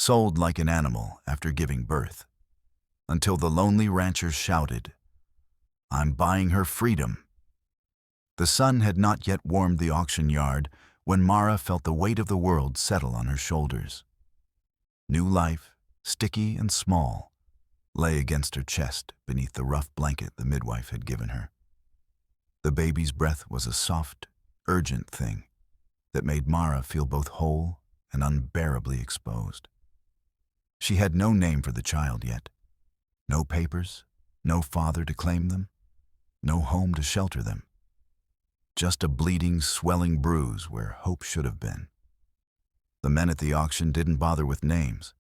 sold like an animal after giving birth, until the lonely rancher shouted, "I'm buying her freedom." The sun had not yet warmed the auction yard when Mara felt the weight of the world settle on her shoulders. New life, sticky and small, lay against her chest beneath the rough blanket the midwife had given her. The baby's breath was a soft, urgent thing that made Mara feel both whole and unbearably exposed. She had no name for the child yet, no papers, no father to claim them, no home to shelter them. Just a bleeding, swelling bruise where hope should have been. The men at the auction didn't bother with names.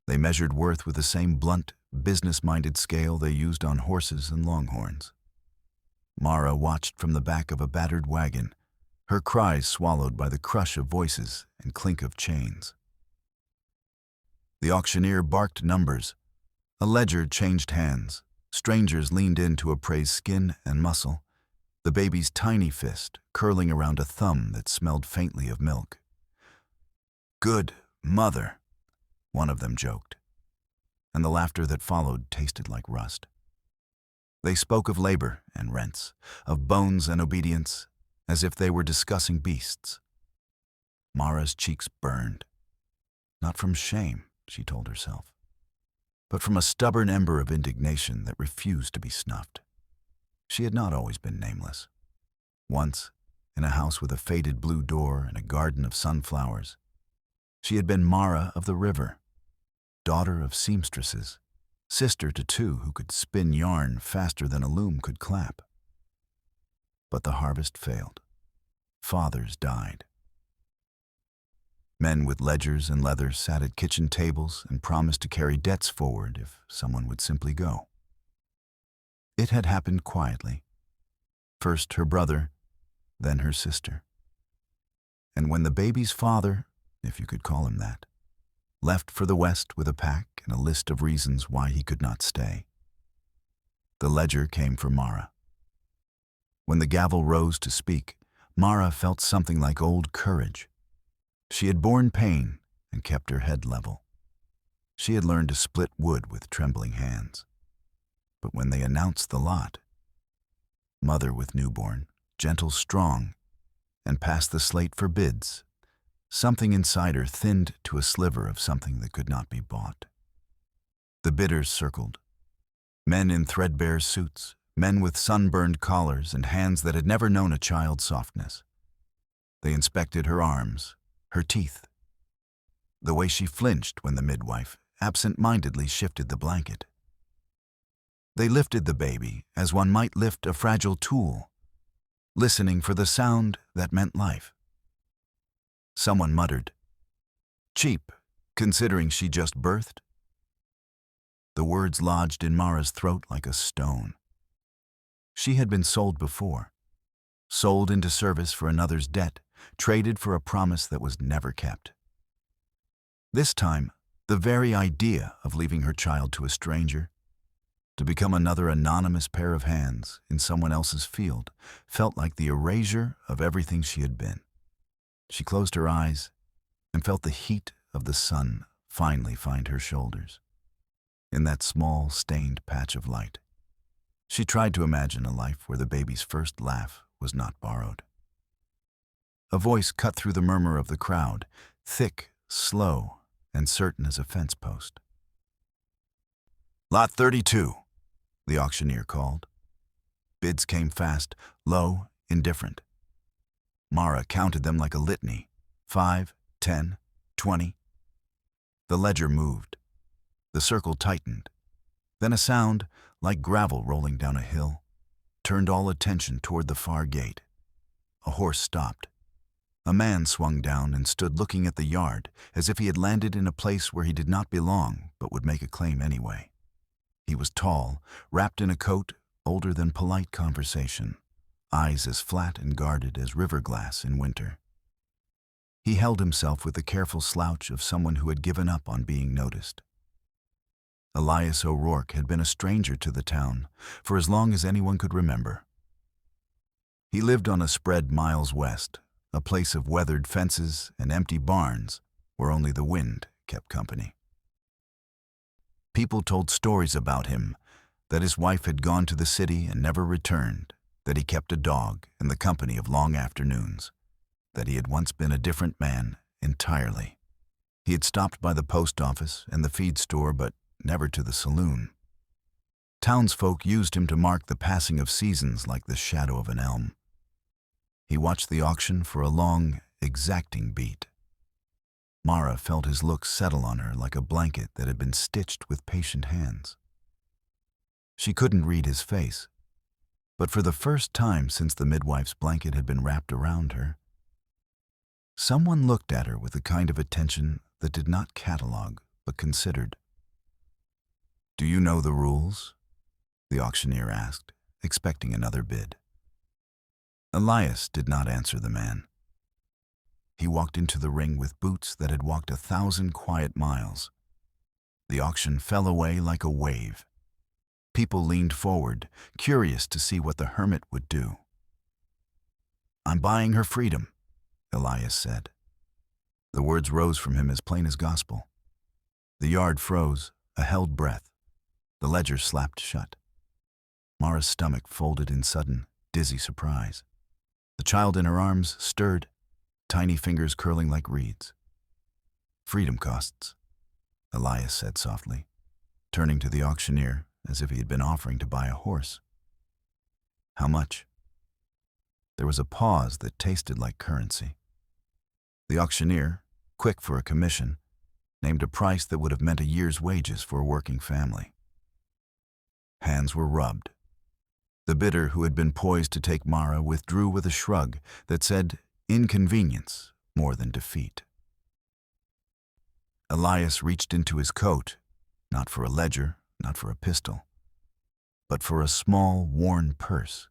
They measured worth with the same blunt, business-minded scale they used on horses and longhorns. Mara watched from the back of a battered wagon, her cries swallowed by the crush of voices and clink of chains. The auctioneer barked numbers. A ledger changed hands. Strangers leaned in to appraise skin and muscle, the baby's tiny fist curling around a thumb that smelled faintly of milk. "Good mother," one of them joked, and the laughter that followed tasted like rust. They spoke of labor and rents, of bones and obedience, as if they were discussing beasts. Mara's cheeks burned. Not from shame, she told herself, but from a stubborn ember of indignation that refused to be snuffed. She had not always been nameless. Once, in a house with a faded blue door and a garden of sunflowers, she had been Mara of the river, daughter of seamstresses, sister to two who could spin yarn faster than a loom could clap. But the harvest failed. Fathers died. Men with ledgers and leather sat at kitchen tables and promised to carry debts forward if someone would simply go. It had happened quietly. First her brother, then her sister. And when the baby's father, if you could call him that, left for the West with a pack and a list of reasons why he could not stay, the ledger came for Mara. When the gavel rose to speak, Mara felt something like old courage. She had borne pain and kept her head level. She had learned to split wood with trembling hands. But when they announced the lot, mother with newborn, gentle, strong, and passed the slate for bids, something inside her thinned to a sliver of something that could not be bought. The bidders circled. Men in threadbare suits, men with sunburned collars and hands that had never known a child's softness. They inspected her arms, her teeth, the way she flinched when the midwife absent-mindedly shifted the blanket. They lifted the baby as one might lift a fragile tool, listening for the sound that meant life. Someone muttered, "Cheap, considering she just birthed." The words lodged in Mara's throat like a stone. She had been sold before, sold into service for another's debt, traded for a promise that was never kept. This time, the very idea of leaving her child to a stranger, to become another anonymous pair of hands in someone else's field, felt like the erasure of everything she had been. She closed her eyes and felt the heat of the sun finally find her shoulders. In that small, stained patch of light, she tried to imagine a life where the baby's first laugh was not borrowed. A voice cut through the murmur of the crowd, thick, slow, and certain as a fence post. "Lot 32, the auctioneer called. Bids came fast, low, indifferent. Mara counted them like a litany, 5, 10, 20. The ledger moved. The circle tightened. Then a sound, like gravel rolling down a hill, turned all attention toward the far gate. A horse stopped. A man swung down and stood looking at the yard as if he had landed in a place where he did not belong but would make a claim anyway. He was tall, wrapped in a coat older than polite conversation, eyes as flat and guarded as river glass in winter. He held himself with the careful slouch of someone who had given up on being noticed. Elias O'Rourke had been a stranger to the town for as long as anyone could remember. He lived on a spread miles west, a place of weathered fences and empty barns where only the wind kept company. People told stories about him, that his wife had gone to the city and never returned, that he kept a dog in the company of long afternoons, that he had once been a different man entirely. He had stopped by the post office and the feed store, but never to the saloon. Townsfolk used him to mark the passing of seasons like the shadow of an elm. He watched the auction for a long, exacting beat. Mara felt his look settle on her like a blanket that had been stitched with patient hands. She couldn't read his face, but for the first time since the midwife's blanket had been wrapped around her, someone looked at her with a kind of attention that did not catalogue, but considered. "Do you know the rules?" the auctioneer asked, expecting another bid. Elias did not answer the man. He walked into the ring with boots that had walked 1,000 quiet miles. The auction fell away like a wave. People leaned forward, curious to see what the hermit would do. "I'm buying her freedom," Elias said. The words rose from him as plain as gospel. The yard froze, a held breath. The ledger slapped shut. Mara's stomach folded in sudden, dizzy surprise. The child in her arms stirred, tiny fingers curling like reeds. "Freedom costs," Elias said softly, turning to the auctioneer as if he had been offering to buy a horse. "How much?" There was a pause that tasted like currency. The auctioneer, quick for a commission, named a price that would have meant a year's wages for a working family. Hands were rubbed. The bidder who had been poised to take Mara withdrew with a shrug that said inconvenience more than defeat. Elias reached into his coat, not for a ledger, not for a pistol, but for a small, worn purse.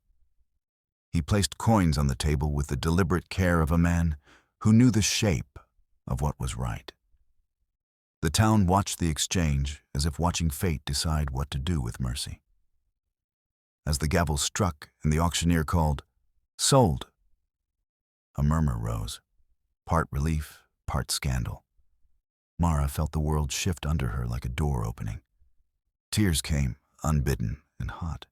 He placed coins on the table with the deliberate care of a man who knew the shape of what was right. The town watched the exchange as if watching fate decide what to do with mercy. As the gavel struck and the auctioneer called, "Sold," a murmur rose, part relief, part scandal. Mara felt the world shift under her like a door opening. Tears came, unbidden and hot,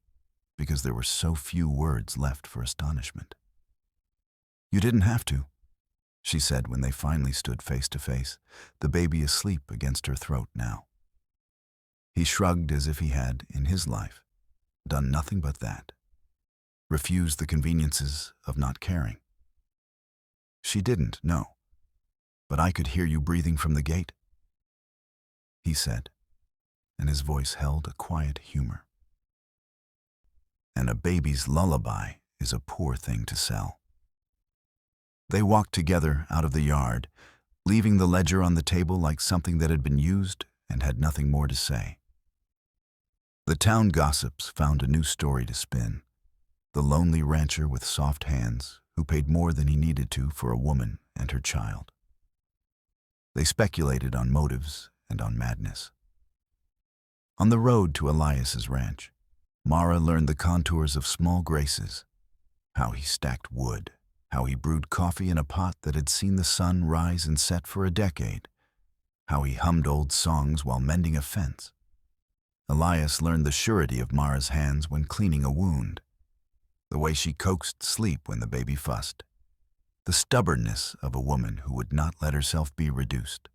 because there were so few words left for astonishment. "You didn't have to," she said when they finally stood face to face, the baby asleep against her throat now. He shrugged as if he had, in his life, done nothing but that, refused the conveniences of not caring. "She didn't, no, but I could hear you breathing from the gate," he said, and his voice held a quiet humor. "And a baby's lullaby is a poor thing to sell." They walked together out of the yard, leaving the ledger on the table like something that had been used and had nothing more to say. The town gossips found a new story to spin. The lonely rancher with soft hands who paid more than he needed to for a woman and her child. They speculated on motives and on madness. On the road to Elias's ranch, Mara learned the contours of small graces, how he stacked wood, how he brewed coffee in a pot that had seen the sun rise and set for a decade, how he hummed old songs while mending a fence. Elias learned the surety of Mara's hands when cleaning a wound, the way she coaxed sleep when the baby fussed, the stubbornness of a woman who would not let herself be reduced.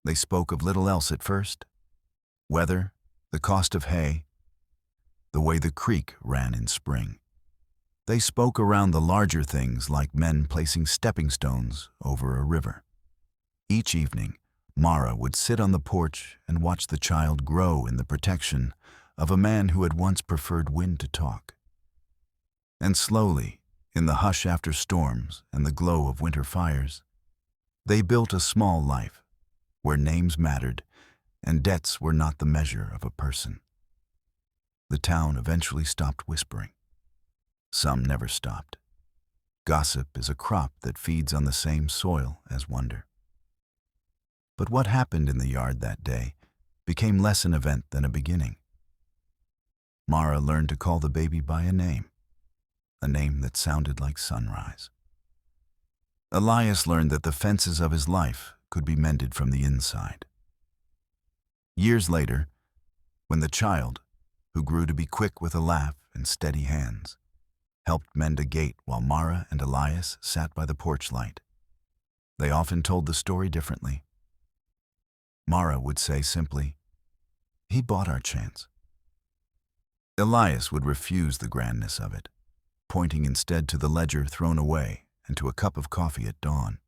They spoke of little else at first: weather, the cost of hay, the way the creek ran in spring. They spoke around the larger things like men placing stepping stones over a river. Each evening, Mara would sit on the porch and watch the child grow in the protection of a man who had once preferred wind to talk. And slowly, in the hush after storms and the glow of winter fires, they built a small life where names mattered and debts were not the measure of a person. The town eventually stopped whispering. Some never stopped. Gossip is a crop that feeds on the same soil as wonder. But what happened in the yard that day became less an event than a beginning. Mara learned to call the baby by a name that sounded like sunrise. Elias learned that the fences of his life could be mended from the inside. Years later, when the child, who grew to be quick with a laugh and steady hands, helped mend a gate while Mara and Elias sat by the porch light. They often told the story differently. Mara would say simply, "He bought our chance." Elias would refuse the grandness of it, pointing instead to the ledger thrown away and to a cup of coffee at dawn.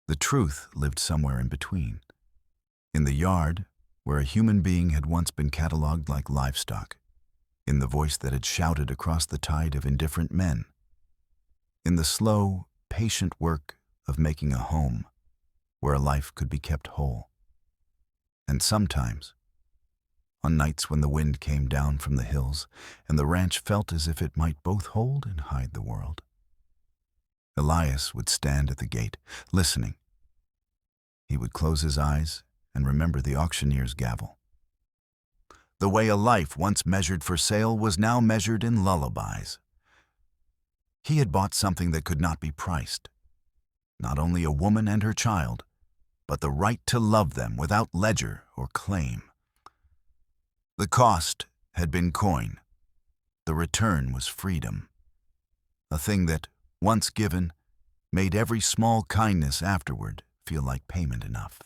The truth lived somewhere in between, in the yard where a human being had once been catalogued like livestock, in the voice that had shouted across the tide of indifferent men, in the slow, patient work of making a home where a life could be kept whole. And sometimes, on nights when the wind came down from the hills and the ranch felt as if it might both hold and hide the world, Elias would stand at the gate, listening. He would close his eyes and remember the auctioneer's gavel. The way a life once measured for sale was now measured in lullabies. He had bought something that could not be priced. Not only a woman and her child, but the right to love them without ledger or claim. The cost had been coin. The return was freedom. A thing that, once given, made every small kindness afterward feel like payment enough.